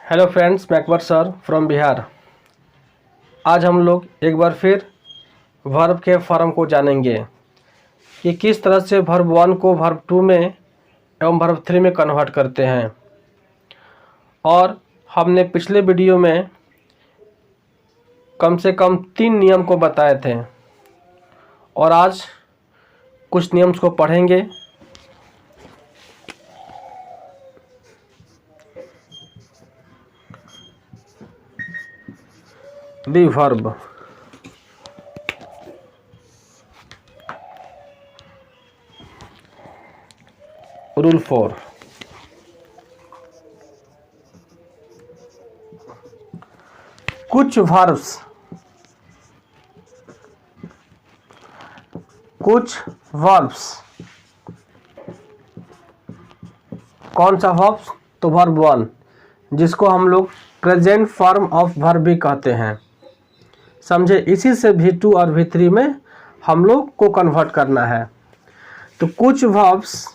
Hello friends, मैं Akbar sir from Bihar. आज हम लोग एक बार फिर वर्ब के फॉर्म को जानेंगे कि किस तरह से वर्ब 1 को वर्ब 2 में एवं वर्ब 3 में कन्वर्ट करते हैं। और हमने पिछले वीडियो में कम से कम 3 नियम को बताए थे और आज कुछ नियम्स को पढ़ेंगे। दी वर्ब रूल 4। कुछ वर्ब्स कौन सा वर्ब्स? तो वर्ब 1, जिसको हम लोग प्रेजेंट फॉर्म ऑफ वर्ब भी कहते हैं। समझे? इसी से V2 और V3 में हम लोग को कन्वर्ट करना है। तो कुछ वर्ब्स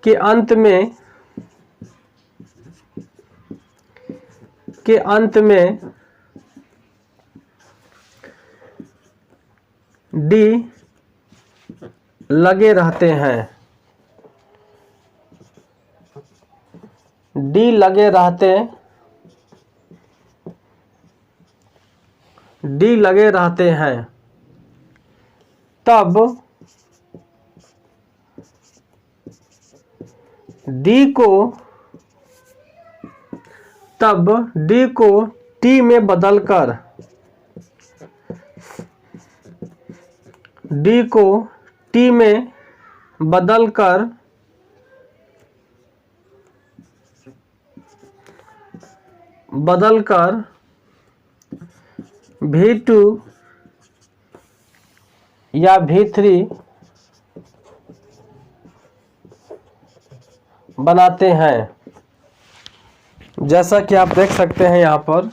के अंत में डी लगे रहते हैं। डी लगे रहते हैं तब डी को टी में बदलकर V2 या V3 बनाते हैं। जैसा कि आप देख सकते हैं, यहाँ पर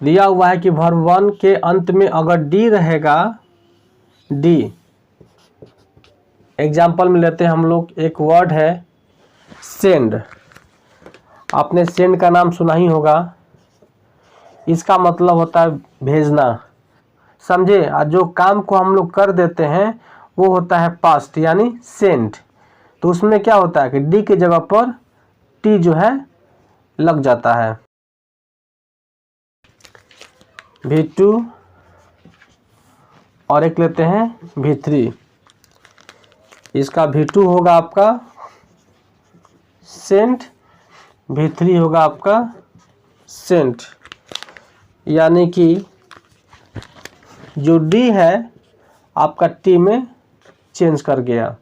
दिया हुआ है कि वर्ब 1 के अंत में अगर डी रहेगा, डी एग्जाम्पल में लेते हैं हम लोग। एक वर्ड है सेंड। आपने सेंड का नाम सुना ही होगा। इसका मतलब होता है भेजना। समझे? जो काम को हम लोग कर देते हैं वो होता है पास्ट, यानी सेंड। तो उसमें क्या होता है कि डी की जगह पर टी जो है लग जाता है। V2 और एक लेते हैं V3। इसका V2 होगा आपका सेंट, V3 होगा आपका सेंट। यानी कि जो डी है आपका टी में चेंज कर गया।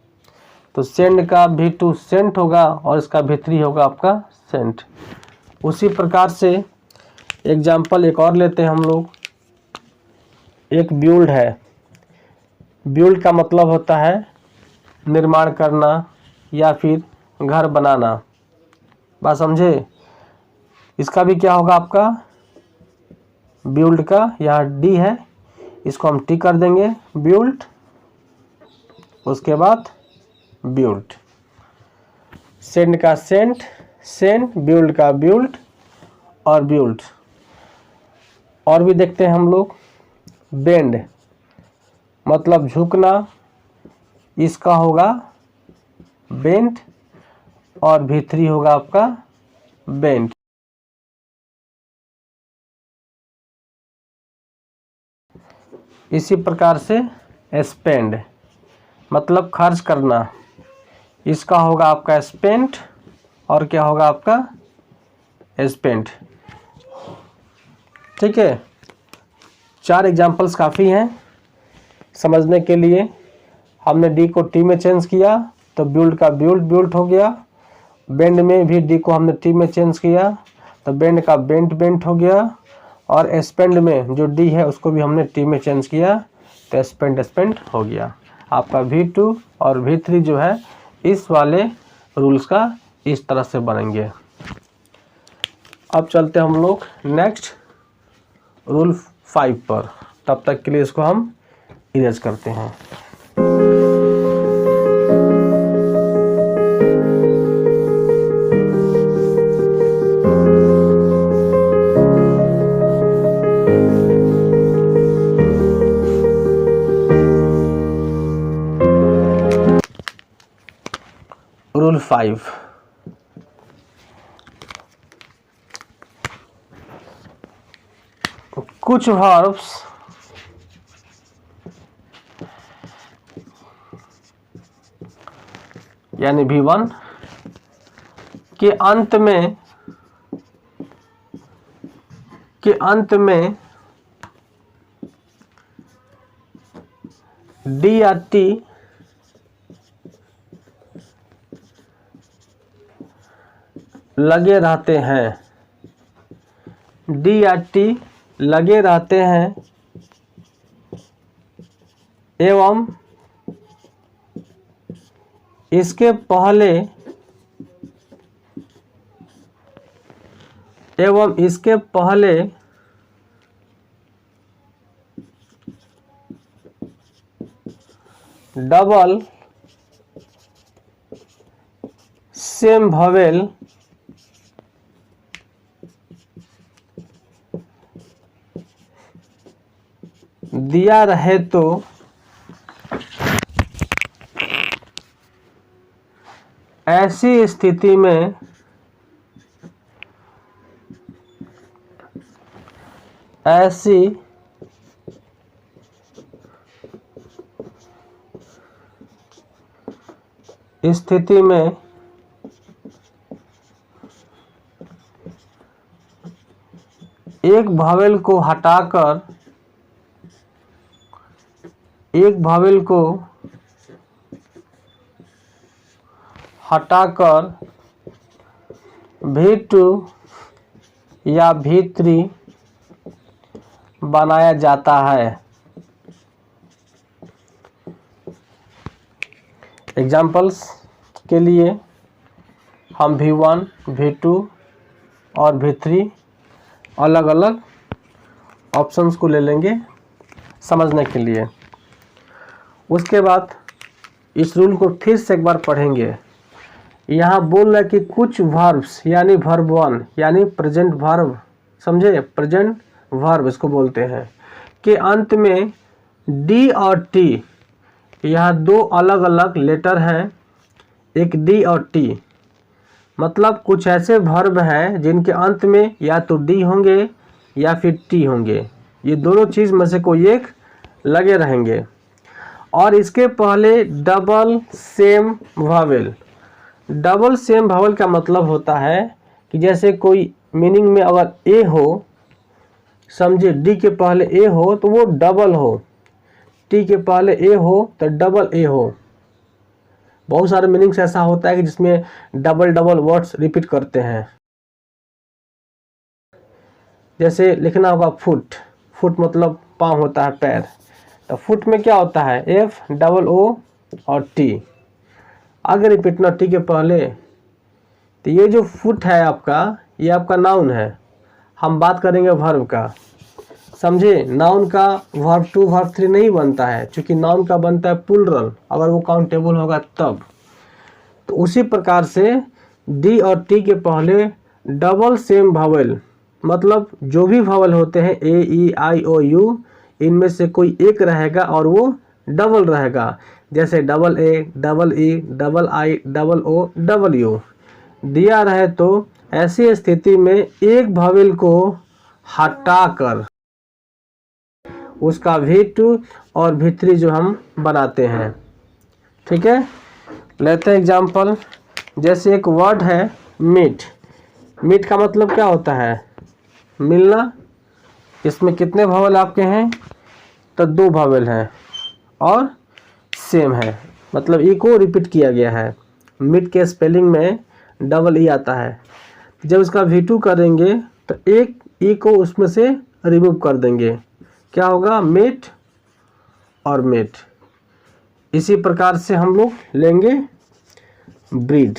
तो सेंड का V2 सेंट होगा और इसका V3 होगा आपका सेंट। उसी प्रकार से एग्जाम्पल एक और लेते हैं हम लोग। एक बिल्ड है। बिल्ड का मतलब होता है निर्माण करना या फिर घर बनाना। बात समझे? इसका भी क्या होगा आपका बिल्ड का, यहाँ डी है, इसको हम टी कर देंगे, बिल्ड, उसके बाद बिल्ड। सेंड का सेंट, बिल्ड का बिल्ड और बिल्ड। और भी देखते हैं हम लोग। बेंड मतलब झुकना, इसका होगा बेंट और V3 होगा आपका बेंट। इसी प्रकार से स्पेंड मतलब खर्च करना, इसका होगा आपका स्पेंट और क्या होगा आपका स्पेंट। ठीक है? 4 एग्जाम्पल्स काफ़ी हैं समझने के लिए। हमने डी को टी में चेंज किया तो बिल्ड का बिल्ड हो गया। बेंड में भी डी को हमने टी में चेंज किया तो बेंड का बेंट हो गया। और स्पेंड में जो डी है उसको भी हमने टी में चेंज किया तो स्पेंड हो गया। आपका V2 और V3 जो है इस वाले रूल्स का इस तरह से बनेंगे। अब चलते हम लोग नेक्स्ट रूल 5 पर। तब तक के लिए इसको हम इरेज करते हैं। 5। कुछ वर्ब्स यानी V1 के अंत में डी या टी लगे रहते हैं, डी या टी लगे रहते हैं एवं इसके पहले डबल सेम वॉवेल दिया रहे तो ऐसी स्थिति में एक वॉवेल को हटाकर V2 या V3 बनाया जाता है। एग्जाम्पल्स के लिए हम V1, V2 और V3 अलग अलग ऑप्शंस को ले लेंगे समझने के लिए। उसके बाद इस रूल को फिर से एक बार पढ़ेंगे। यहाँ बोल रहा है कि कुछ वर्ब्स यानी वर्ब 1 यानी प्रेजेंट वर्ब, समझे, प्रेजेंट वर्ब इसको बोलते हैं, के अंत में डी और टी, यहाँ दो अलग अलग लेटर हैं, एक डी और टी, मतलब कुछ ऐसे वर्ब हैं जिनके अंत में या तो डी होंगे या फिर टी होंगे, ये दोनों चीज़ में से कोई एक लगे रहेंगे, और इसके पहले double same vowel. Double same vowel का मतलब होता है कि जैसे कोई मीनिंग में अगर ए हो, समझे, डी के पहले ए हो तो वो डबल हो, टी के पहले ए हो तो डबल ए हो। बहुत सारे मीनिंग्स ऐसा होता है कि जिसमें डबल डबल वर्ड्स रिपीट करते हैं। जैसे लिखना होगा फुट, फुट मतलब पाँव होता है, पैर, तो फुट में क्या होता है, एफ डबल ओ और टी, आगे रिपीटना टी के पहले। तो ये जो फुट है आपका, ये आपका नाउन है, हम बात करेंगे वर्ब का, समझे। नाउन का वर्ब 2 वर्ब 3 नहीं बनता है, क्योंकि नाउन का बनता है प्लूरल, अगर वो काउंटेबल होगा तब। तो उसी प्रकार से डी और टी के पहले डबल सेम वॉवेल, मतलब जो भी वॉवेल होते हैं ए ई आई ओ यू, इनमें से कोई एक रहेगा और वो डबल रहेगा, जैसे double A, double E, double I, double O, double U दिया रहे तो ऐसी स्थिति में एक वॉवेल को हटाकर उसका V2 और V3 जो हम बनाते हैं, ठीक है। लेते हैं एग्जाम्पल। जैसे एक वर्ड है मीट, मीट का मतलब क्या होता है, मिलना। इसमें कितने वॉवेल आपके हैं, तो 2 वॉवेल हैं और सेम है, मतलब ई को रिपीट किया गया है। मीट के स्पेलिंग में डबल ई आता है। जब इसका V2 करेंगे तो एक ई को उसमें से रिमूव कर देंगे, क्या होगा, मेट और मेट। इसी प्रकार से हम लोग लेंगे ब्रीड,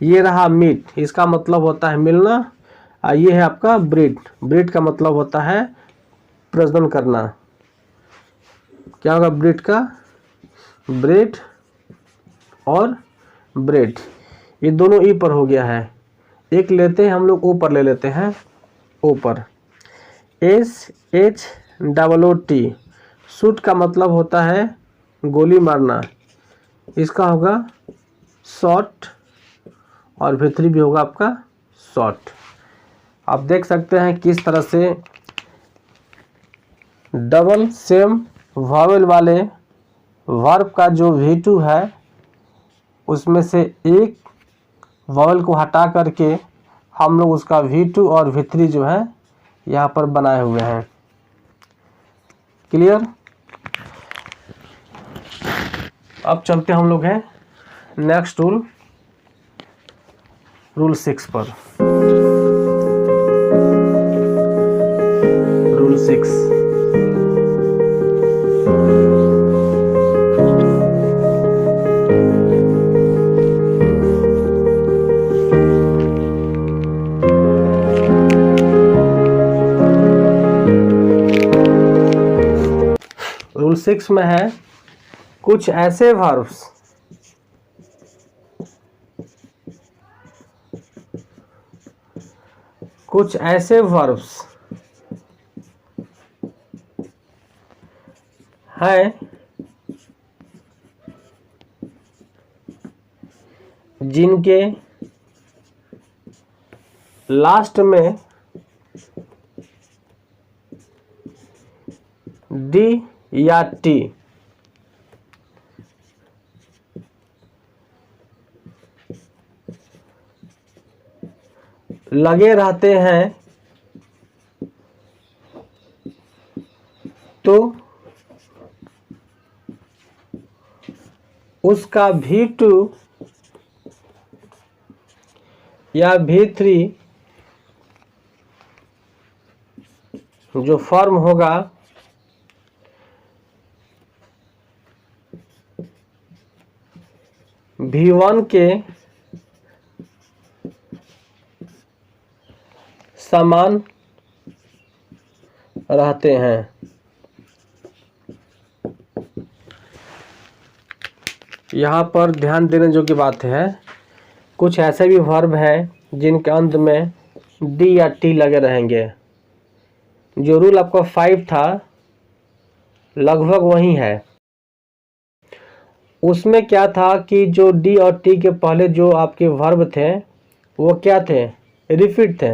ये रहा मीट, इसका मतलब होता है मिलना, और ये है आपका ब्रीड, ब्रीड का मतलब होता है प्रजनन करना। क्या होगा ब्रीड का, ब्रेड और ब्रेड, ये दोनों ई पर हो गया है। एक लेते हैं हम लोग ओ पर ले लेते हैं, ओ पर SHOOT, शूट का मतलब होता है गोली मारना, इसका होगा शॉट और V3 भी होगा आपका शॉर्ट। आप देख सकते हैं किस तरह से डबल सेम वॉवेल वाले वर्ब का जो V2 है उसमें से एक वॉवेल को हटा करके हम लोग उसका V2 और V3 जो है यहाँ पर बनाए हुए हैं। क्लियर? अब चलते हम लोग हैं नेक्स्ट रूल 6 पर। रूल 6 रूल 6 में है कुछ ऐसे वर्ब्स हैं जिनके लास्ट में डी या टी लगे रहते हैं तो उसका V2 या V3 जो फॉर्म होगा V1 के समान रहते हैं। यहाँ पर ध्यान देने योग्य बात है, कुछ ऐसे भी वर्ब हैं जिनके अंत में डी या टी लगे रहेंगे। जो रूल आपका 5 था लगभग वही है। उसमें क्या था कि जो डी और टी के पहले जो आपके वर्ब थे वो क्या थे? रिपीट थे।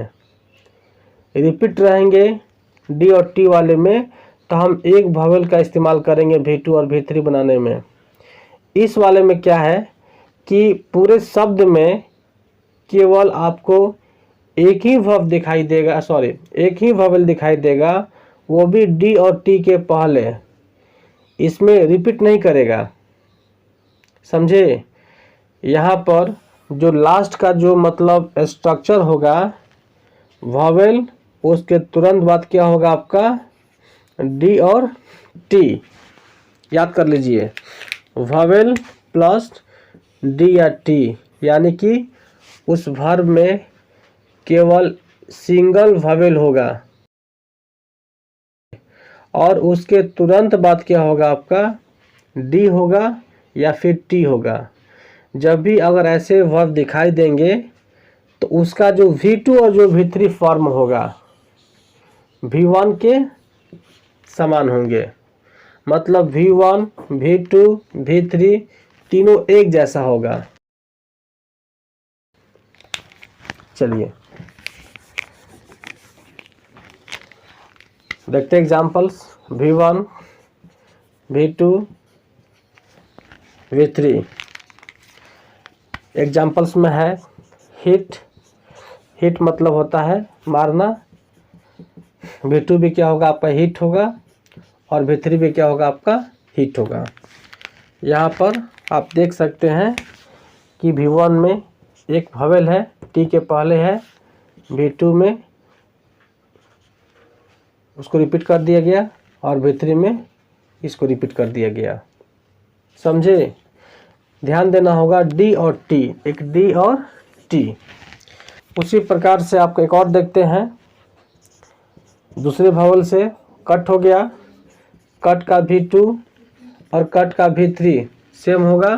रिपीट रहेंगे डी और टी वाले में तो हम एक वॉवेल का इस्तेमाल करेंगे V2 और V3 बनाने में। इस वाले में क्या है कि पूरे शब्द में केवल आपको एक ही वर्ब दिखाई देगा, एक ही वॉवेल दिखाई देगा, वो भी डी और टी के पहले। इसमें रिपीट नहीं करेगा, समझे? यहाँ पर जो लास्ट का जो मतलब स्ट्रक्चर होगा वॉवेल, उसके तुरंत बाद क्या होगा आपका डी और टी। याद कर लीजिए, वॉवेल प्लस डी या टी, यानी कि उस वर्ब में केवल सिंगल वॉवेल होगा और उसके तुरंत बाद क्या होगा आपका डी होगा या फिर टी होगा। जब भी अगर ऐसे वर्ब दिखाई देंगे तो उसका जो V2 और जो V3 फॉर्म होगा V1 के समान होंगे। मतलब V1, V2, V3 तीनों एक जैसा होगा। चलिए देखते examples. V1, V2, V3 examples में है हिट। हिट मतलब होता है मारना। V2 भी क्या होगा आपका हिट होगा और V3 भी क्या होगा आपका हिट होगा। यहाँ पर आप देख सकते हैं कि V1 में एक वॉवेल है, टी के पहले है, V2 में उसको रिपीट कर दिया गया और V3 में इसको रिपीट कर दिया गया। समझे? ध्यान देना होगा डी और टी, एक डी और टी। उसी प्रकार से आपको एक और देखते हैं, दूसरे वॉवेल से कट हो गया, कट का V2 और कट का V3 सेम होगा।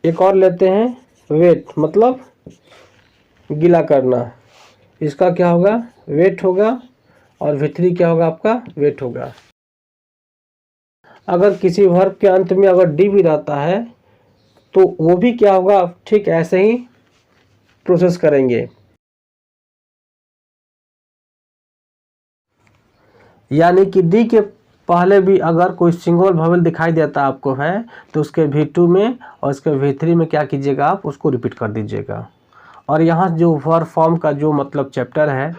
एक और लेते हैं वेट, मतलब गीला करना, इसका क्या होगा वेट होगा और V3 क्या होगा आपका वेट होगा। अगर किसी वर्ब के अंत में अगर डी भी रहता है तो वो भी क्या होगा ठीक ऐसे ही प्रोसेस करेंगे। यानी कि डी के पहले भी अगर कोई सिंगल वोवेल दिखाई देता आपको है तो उसके V2 में और उसके V3 में क्या कीजिएगा, आप उसको रिपीट कर दीजिएगा। और यहाँ जो वर्ब फॉर्म का जो मतलब चैप्टर है,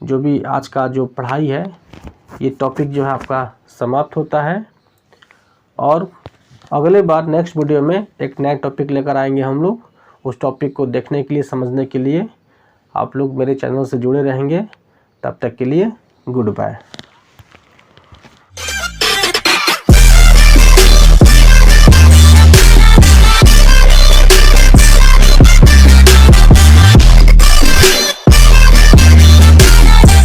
जो भी आज का जो पढ़ाई है, ये टॉपिक जो है आपका समाप्त होता है। और अगले बार नेक्स्ट वीडियो में एक नया टॉपिक लेकर आएंगे हम लोग। उस टॉपिक को देखने के लिए, समझने के लिए आप लोग मेरे चैनल से जुड़े रहेंगे। तब तक के लिए गुड बाय।